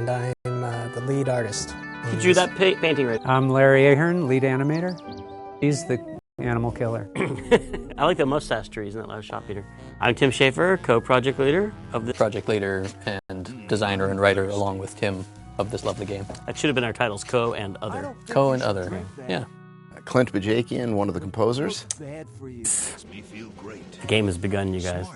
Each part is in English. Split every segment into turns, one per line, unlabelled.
And I'm the lead artist.
He drew that painting right.
I'm Larry Ahern, lead animator. He's the animal killer.
I like the mustache trees in that last shot, Peter. I'm Tim Schafer, co-project leader of the
project leader and designer and writer along with Tim of this lovely game.
That should have been our titles, co and other.
Co and other, yeah.
Clint Bajakian, one of the composers.
The game has begun, you guys.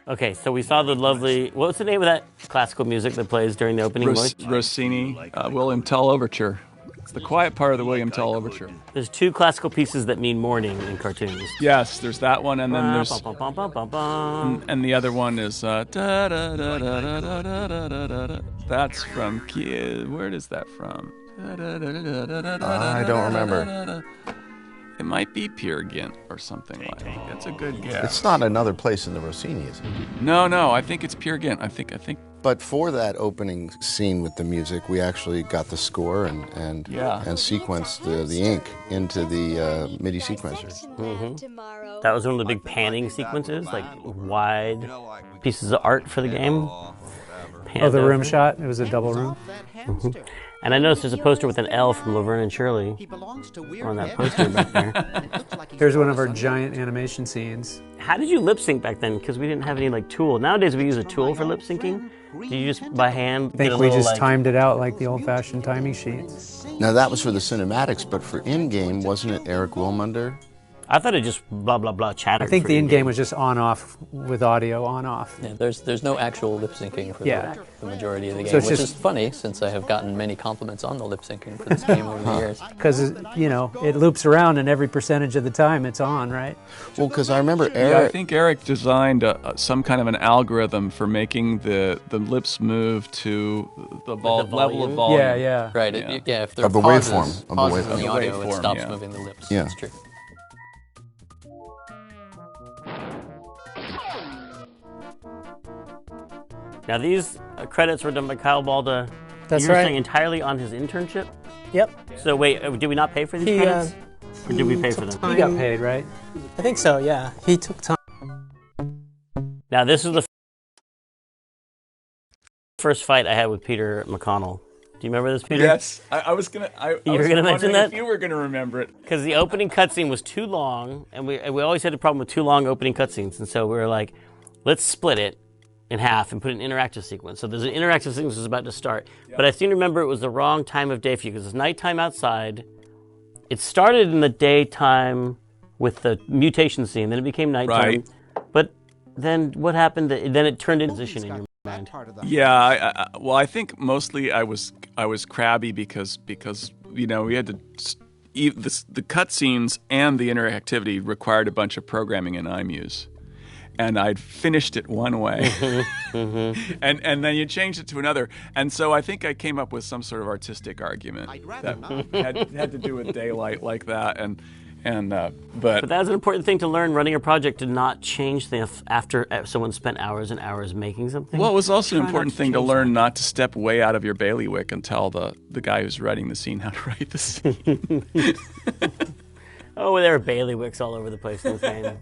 Okay, so we saw the lovely, what's the name of that classical music that plays during the opening?
Rossini, William Tell Overture. It's the quiet part of the William Tell Overture.
There's two classical pieces that mean morning in cartoons.
Yes, there's that one, and then there's... And the other one is... That's from... Where is that from?
I don't remember.
It might be Peer Gynt or something like that. That's a good guess.
It's not another place in the Rossini, is it?
No, I think it's Peer Gynt. I think.
But for that opening scene with the music, we actually got the score and sequenced the ink into the MIDI sequencer.
Mm-hmm. That was one of the big panning sequences, like wide pieces of art for the game.
The room shot. It was a double room.
Mm-hmm. And I noticed there's a poster with an L from Laverne and Shirley on that poster back there.
Here's one of our giant animation scenes.
How did you lip sync back then? Because we didn't have any tool. Nowadays we use a tool for lip syncing. Do you just by hand?
I think we just timed it out like the old-fashioned timing sheets.
Now that was for the cinematics, but for in-game, wasn't it Eric Wilmunder?
I thought it just blah blah blah chattered.
I think the in-game was just on-off with audio on-off.
Yeah, there's no actual lip syncing for the majority of the game,
so
which is funny since I have gotten many compliments on the lip syncing for this game over the years.
Because it loops around, and every percentage of the time it's on, right?
Well, because I remember Eric.
Yeah, I think Eric designed some kind of an algorithm for making the lips move to the level of volume.
Yeah.
Right.
Yeah.
If there are pauses in the audio, it stops moving the lips.
Yeah.
That's true.
Now these credits were done by Kyle Balda.
That's
You're
right.
saying entirely on his internship?
Yep.
So wait, did we not pay for these credits? Or did we pay for them?
He got paid, right?
I think so, yeah. He took time.
Now this is the first fight I had with Peter McConnell. Do you remember this, Peter?
Yes, I was gonna.
You were gonna mention that?
If you were gonna remember it,
because the opening cutscene was too long, and we always had a problem with too long opening cutscenes, and so we were like, let's split it in half and put an interactive sequence. So there's an interactive sequence that's about to start, but I seem to remember it was the wrong time of day for you because it's nighttime outside. It started in the daytime with the mutation scene, then it became nighttime.
Right.
But then what happened? Then it turned into position in your mind.
Yeah, I think mostly I was crabby because we had to the cutscenes and the interactivity required a bunch of programming in iMuse. And I'd finished it one way, and then you changed it to another. And so I think I came up with some sort of artistic argument that had to do with daylight like that. But
that's an important thing to learn running a project, to not change things after someone spent hours and hours making something.
Well, it was also an important thing to learn not to step way out of your bailiwick and tell the guy who's writing the scene how to write the scene.
Oh, there are bailiwicks all over the place in this game.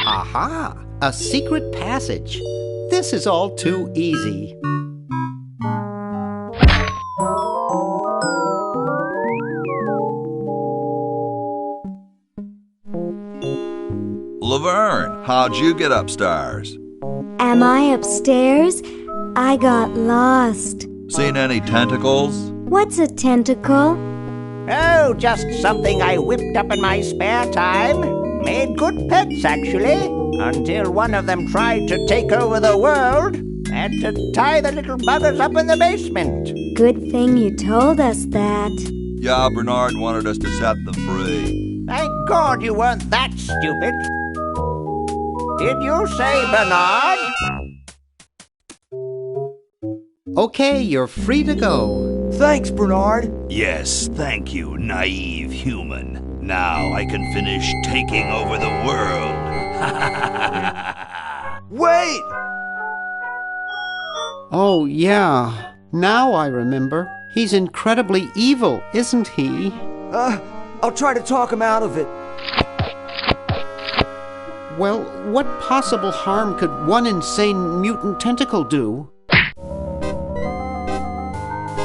Aha! A secret passage. This is all too easy.
Laverne, how'd you get upstairs?
Am I upstairs? I got lost.
Seen any tentacles?
What's a tentacle?
Oh, just something I whipped up in my spare time. Made good pets, actually, until one of them tried to take over the world. Had to tie the little buggers up in the basement.
Good thing you told us that.
Yeah, Bernard wanted us to set them free.
Thank God you weren't that stupid. Did you say Bernard? Okay, you're free to go.
Thanks, Bernard.
Yes, thank you, naive human. Now I can finish taking over the world.
Wait!
Oh, yeah. Now I remember. He's incredibly evil, isn't he?
I'll try to talk him out of it.
Well, what possible harm could one insane mutant tentacle do?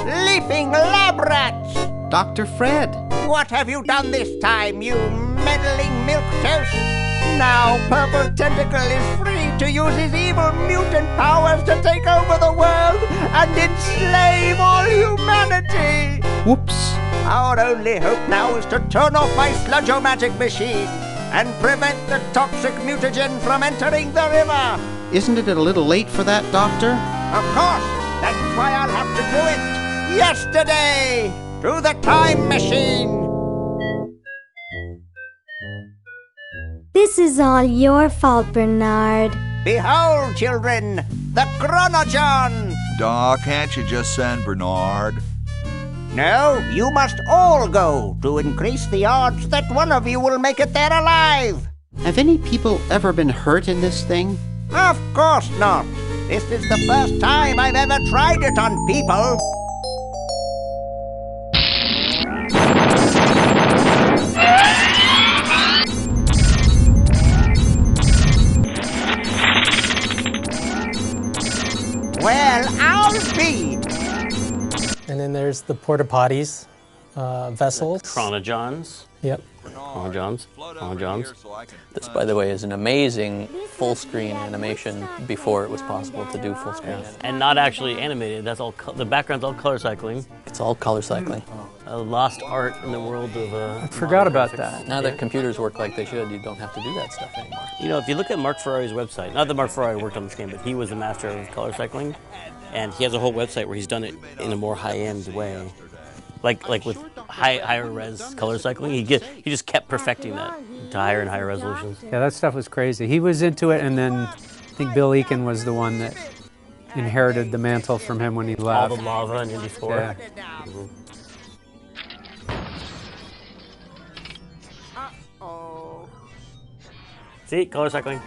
Leaping lab rats!
Dr. Fred.
What have you done this time, you meddling milquetoast? Now Purple Tentacle is free to use his evil mutant powers to take over the world and enslave all humanity!
Whoops.
Our only hope now is to turn off my sludge-o-magic machine and prevent the toxic mutagen from entering the river!
Isn't it a little late for that, Doctor?
Of course! That's why I'll have to do it! Yesterday! Through the time machine!
This is all your fault, Bernard.
Behold, children, the Chronogon!
Doc, can't you just send Bernard?
No, you must all go to increase the odds that one of you will make it there alive.
Have any people ever been hurt in this thing?
Of course not. This is the first time I've ever tried it on people. Well, I'll be.
And then there's the porta potties, vessels.
Chronogons.
Yep.
Chronogons.
This, by the way, is an amazing full-screen animation before it was possible to do full-screen animation.
And not actually animated. That's all. The background's all color cycling.
It's all color cycling.
A lost art in the world of.
I forgot about that.
Now that computers work like they should, you don't have to do that stuff anymore.
You know, if you look at Mark Ferrari's website, not that Mark Ferrari worked on this game, but he was a master of color cycling, and he has a whole website where he's done it in a more high-end way. Like with higher res color cycling, he just kept perfecting that to higher and higher resolutions.
Yeah, that stuff was crazy. He was into it, and then I think Bill Eakin was the one that inherited the mantle from him when he left.
All the lava in Indy 4.
Yeah.
Mm-hmm. See, color cycling.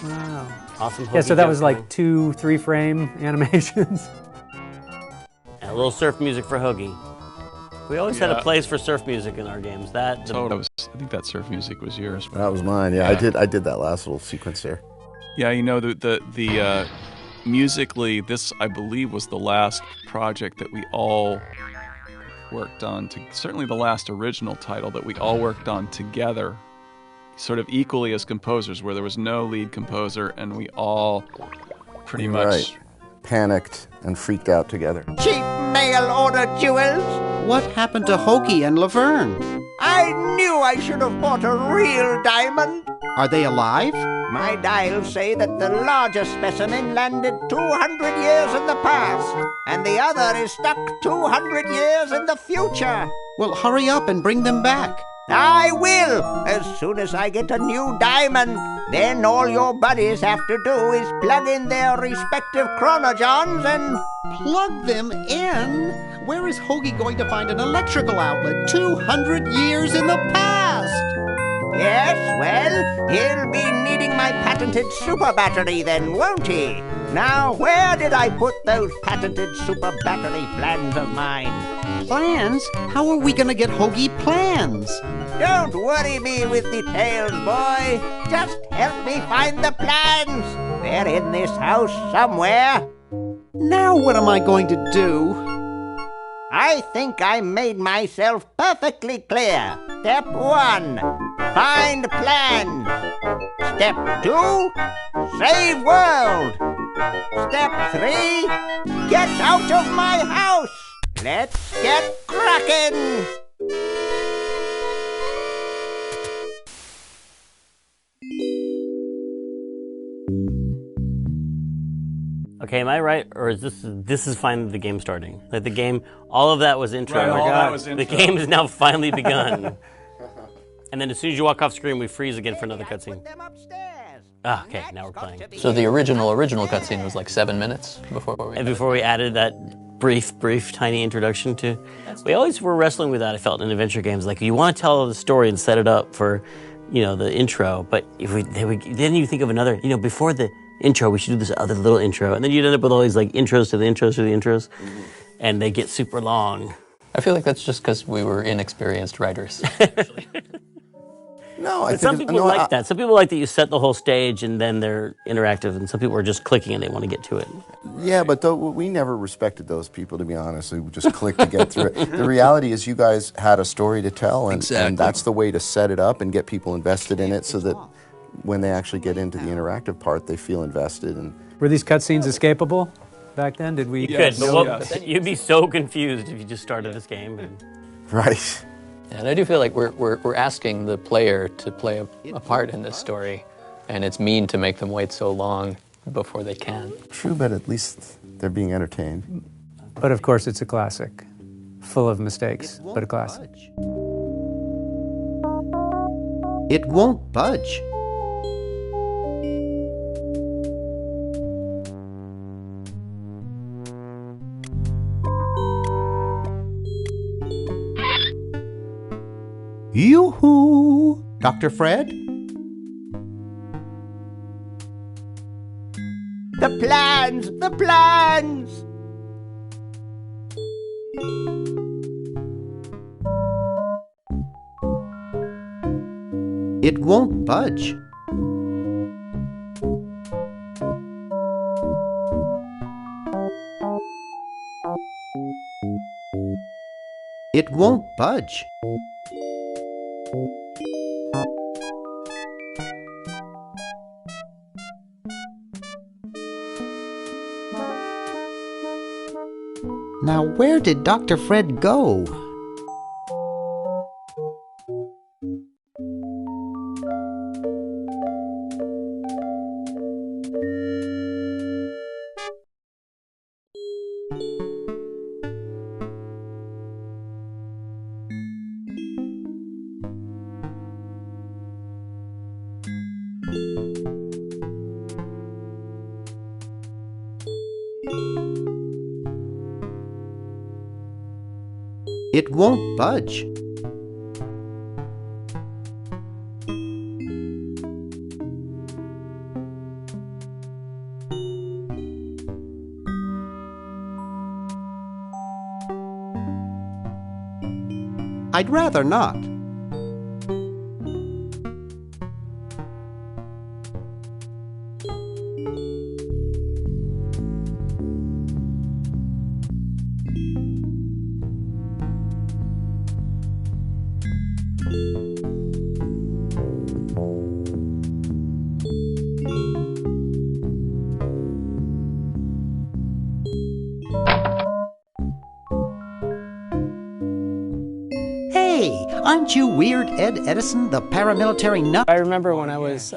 Wow.
Awesome.
Yeah, so that was like 2-3 frame animations.
And a little surf music for Hoagie. We always had a place for surf music in our games.
I think that surf music was yours.
That was mine. Yeah, I did that last little sequence there.
Yeah, you know, the musically, this I believe was the last project that we all worked on. Certainly the last original title that we all worked on together, sort of equally as composers, where there was no lead composer, and we all pretty much
panicked and freaked out together.
Cheap mail order jewels.
What happened to Hoagie and Laverne?
I knew I should have bought a real diamond.
Are they alive?
My dials say that the larger specimen landed 200 years in the past, and the other is stuck 200 years in the future.
Well, hurry up and bring them back.
I will, as soon as I get a new diamond. Then all your buddies have to do is plug in their respective chronogons and...
Plug them in? Where is Hoagie going to find an electrical outlet 200 years in the past?
Yes, well, he'll be needing my patented super battery then, won't he? Now, where did I put those patented super battery plans of mine?
Plans? How are we going to get Hoagie plans?
Don't worry me with details, boy. Just help me find the plans. They're in this house somewhere.
Now what am I going to do?
I think I made myself perfectly clear. Step 1, find plans. Step 2, save world. Step 3, get out of my house. Let's get cracking.
Okay, am I right, or is this is finally the game starting? Like the game, all of that was intro.
Right, all that was intro.
The game has now finally begun. And then as soon as you walk off screen, we freeze again for another cutscene. Ah, okay, now we're playing.
So the original cutscene was like 7 minutes before we
added that brief, tiny introduction to... We always were wrestling with that, I felt, in adventure games. Like, you want to tell the story and set it up for, the intro, but then you think of another... before the intro. We should do this other little intro. And then you'd end up with all these like intros to the intros to the intros. And they get super long.
I feel like that's just because we were inexperienced writers.
No, I
But
think
some people like that. Some people like that you set the whole stage and then they're interactive, and some people are just clicking and they want to get to it.
Yeah, but we never respected those people, to be honest, who just click to get through it. The reality is you guys had a story to tell, and that's the way to set it up and get people invested in it so that when they actually get into the interactive part, they feel invested. And
Were these cutscenes escapable back then? Did we?
You could, but you'd be so confused if you just started this game.
Right.
And I do feel like we're asking the player to play a part in this story, and it's mean to make them wait so long before they can.
True, but at least they're being entertained.
But of course, it's a classic, full of mistakes, but a classic.
It won't budge. Yoo-hoo! Dr. Fred?
The plans! The plans!
It won't budge. It won't budge. Now, where did Dr. Fred go? It won't budge. I'd rather not. Aren't you Weird Ed Edison, the paramilitary nut?
I remember when I was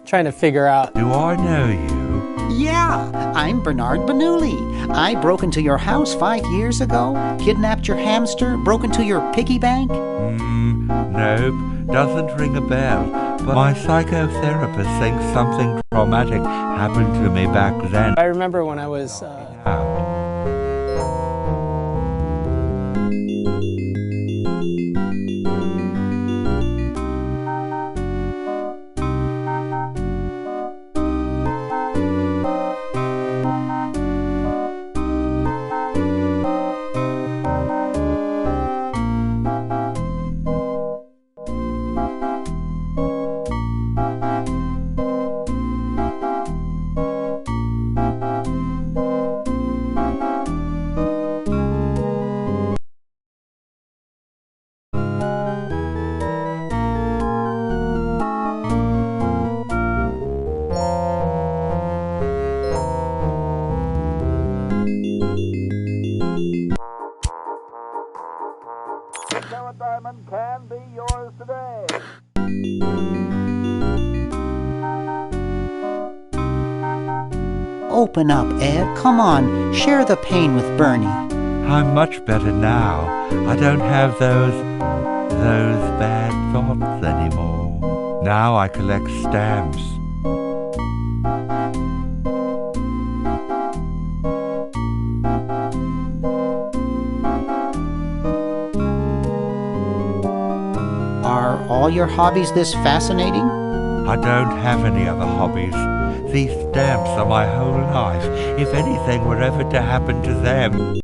trying to figure out...
Do I know you?
Yeah, I'm Bernard Bernoulli. I broke into your house 5 years ago, kidnapped your hamster, broke into your piggy bank.
Nope, doesn't ring a bell. But my psychotherapist thinks something traumatic happened to me back then.
I remember when I was...
Diamond can be yours today.
Open up, Ed. Come on, share the pain with Bernie.
I'm much better now. I don't have those bad thoughts anymore. Now I collect stamps.
Are all your hobbies this fascinating?
I don't have any other hobbies. These stamps are my whole life. If anything were ever to happen to them...